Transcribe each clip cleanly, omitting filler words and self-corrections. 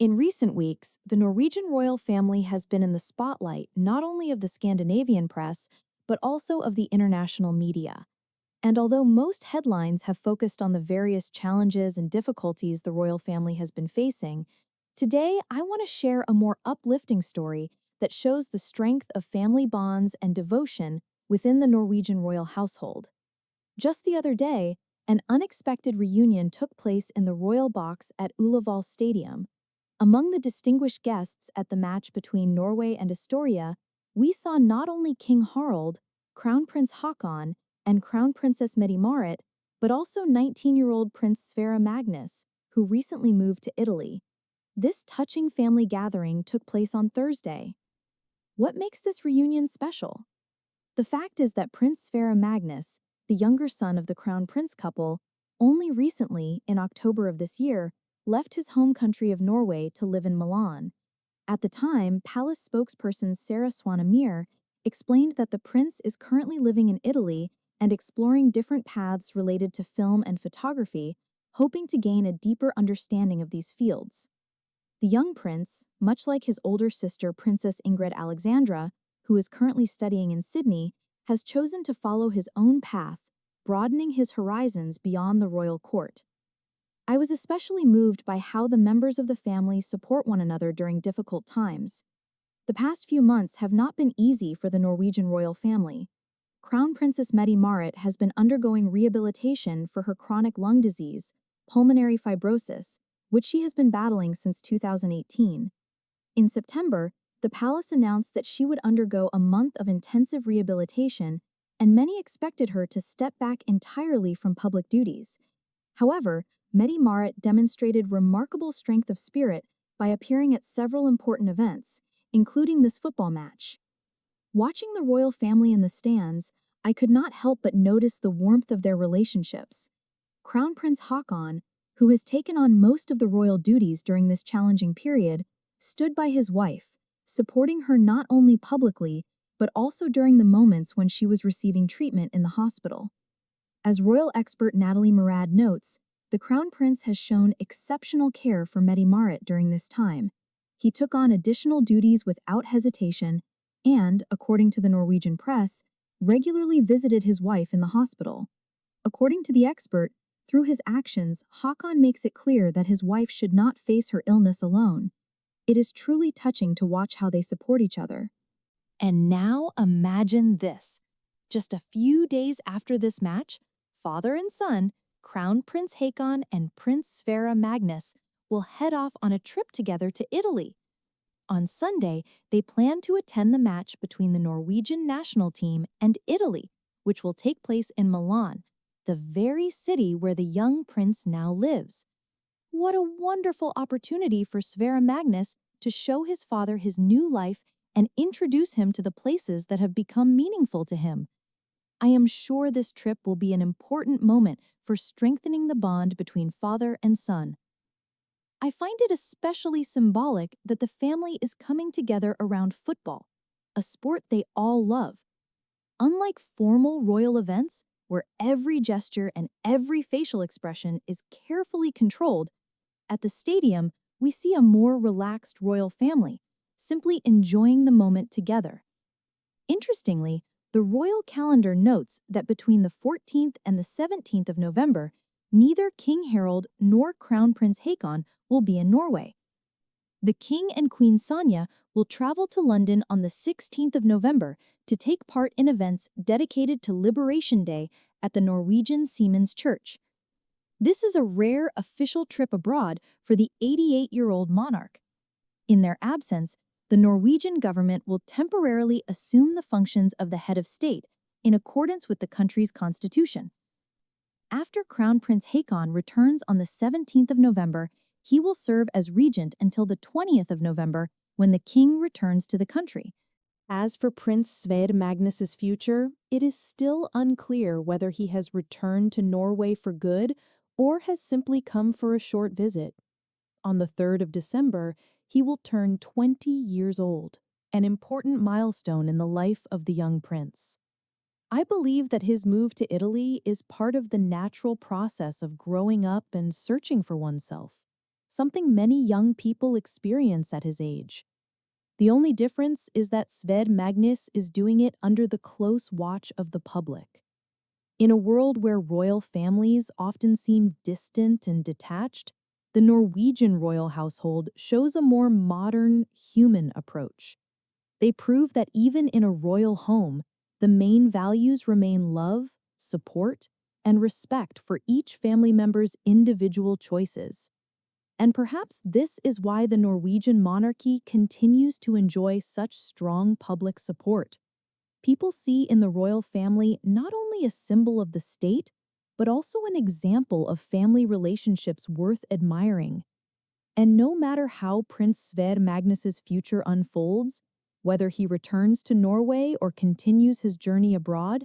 In recent weeks, the Norwegian royal family has been in the spotlight not only of the Scandinavian press, but also of the international media. And although most headlines have focused on the various challenges and difficulties the royal family has been facing, today I want to share a more uplifting story that shows the strength of family bonds and devotion within the Norwegian royal household. Just the other day, an unexpected reunion took place in the royal box at Ullevaal Stadium. Among the distinguished guests at the match between Norway and Estonia, we saw not only King Harald, Crown Prince Haakon, and Crown Princess Mette-Marit, but also 19-year-old Prince Sverre Magnus, who recently moved to Italy. This touching family gathering took place on Thursday. What makes this reunion special? The fact is that Prince Sverre Magnus, the younger son of the Crown Prince couple, only recently, in October of this year, left his home country of Norway to live in Milan. At the time, palace spokesperson Sarah Swanamir explained that the prince is currently living in Italy and exploring different paths related to film and photography, hoping to gain a deeper understanding of these fields. The young prince, much like his older sister Princess Ingrid Alexandra, who is currently studying in Sydney, has chosen to follow his own path, broadening his horizons beyond the royal court. I was especially moved by how the members of the family support one another during difficult times. The past few months have not been easy for the Norwegian royal family. Crown Princess Mette-Marit has been undergoing rehabilitation for her chronic lung disease, pulmonary fibrosis, which she has been battling since 2018. In September, the palace announced that she would undergo a month of intensive rehabilitation, and many expected her to step back entirely from public duties. However, Mette-Marit demonstrated remarkable strength of spirit by appearing at several important events, including this football match. Watching the royal family in the stands, I could not help but notice the warmth of their relationships. Crown Prince Haakon, who has taken on most of the royal duties during this challenging period, stood by his wife, supporting her not only publicly, but also during the moments when she was receiving treatment in the hospital. As royal expert Natalie Murad notes, the Crown Prince has shown exceptional care for Mette-Marit during this time. He took on additional duties without hesitation and, according to the Norwegian press, regularly visited his wife in the hospital. According to the expert, through his actions, Haakon makes it clear that his wife should not face her illness alone. It is truly touching to watch how they support each other. And now imagine this. Just a few days after this match, father and son, Crown Prince Haakon and Prince Sverre Magnus, will head off on a trip together to Italy. On Sunday, they plan to attend the match between the Norwegian national team and Italy, which will take place in Milan, the very city where the young prince now lives. What a wonderful opportunity for Sverre Magnus to show his father his new life and introduce him to the places that have become meaningful to him. I am sure this trip will be an important moment for strengthening the bond between father and son. I find it especially symbolic that the family is coming together around football, a sport they all love. Unlike formal royal events, where every gesture and every facial expression is carefully controlled, at the stadium we see a more relaxed royal family, simply enjoying the moment together. Interestingly, the royal calendar notes that between the 14th and the 17th of November, neither King Harald nor Crown Prince Haakon will be in Norway. The King and Queen Sonja will travel to London on the 16th of November to take part in events dedicated to Liberation Day at the Norwegian Seamen's Church. This is a rare official trip abroad for the 88-year-old monarch. In their absence, the Norwegian government will temporarily assume the functions of the head of state in accordance with the country's constitution. After Crown Prince Haakon returns on the 17th of November, he will serve as regent until the 20th of November when the king returns to the country. As for Prince Sverre Magnus's future, it is still unclear whether he has returned to Norway for good or has simply come for a short visit. On the 3rd of December, he will turn 20 years old, an important milestone in the life of the young prince. I believe that his move to Italy is part of the natural process of growing up and searching for oneself. something many young people experience at his age. The only difference is that Sverre Magnus is doing it under the close watch of the public. In a world where royal families often seem distant and detached, the Norwegian royal household shows a more modern, human approach. They prove that even in a royal home, the main values remain love, support, and respect for each family member's individual choices. And perhaps this is why the Norwegian monarchy continues to enjoy such strong public support. People see in the royal family not only a symbol of the state, but also an example of family relationships worth admiring. And no matter how Prince Sverre Magnus's future unfolds, whether he returns to Norway or continues his journey abroad,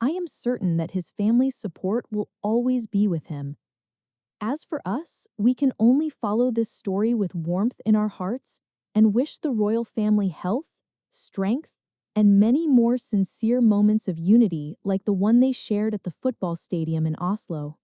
I am certain that his family's support will always be with him. As for us, we can only follow this story with warmth in our hearts and wish the royal family health, strength, and many more sincere moments of unity like the one they shared at the football stadium in Oslo.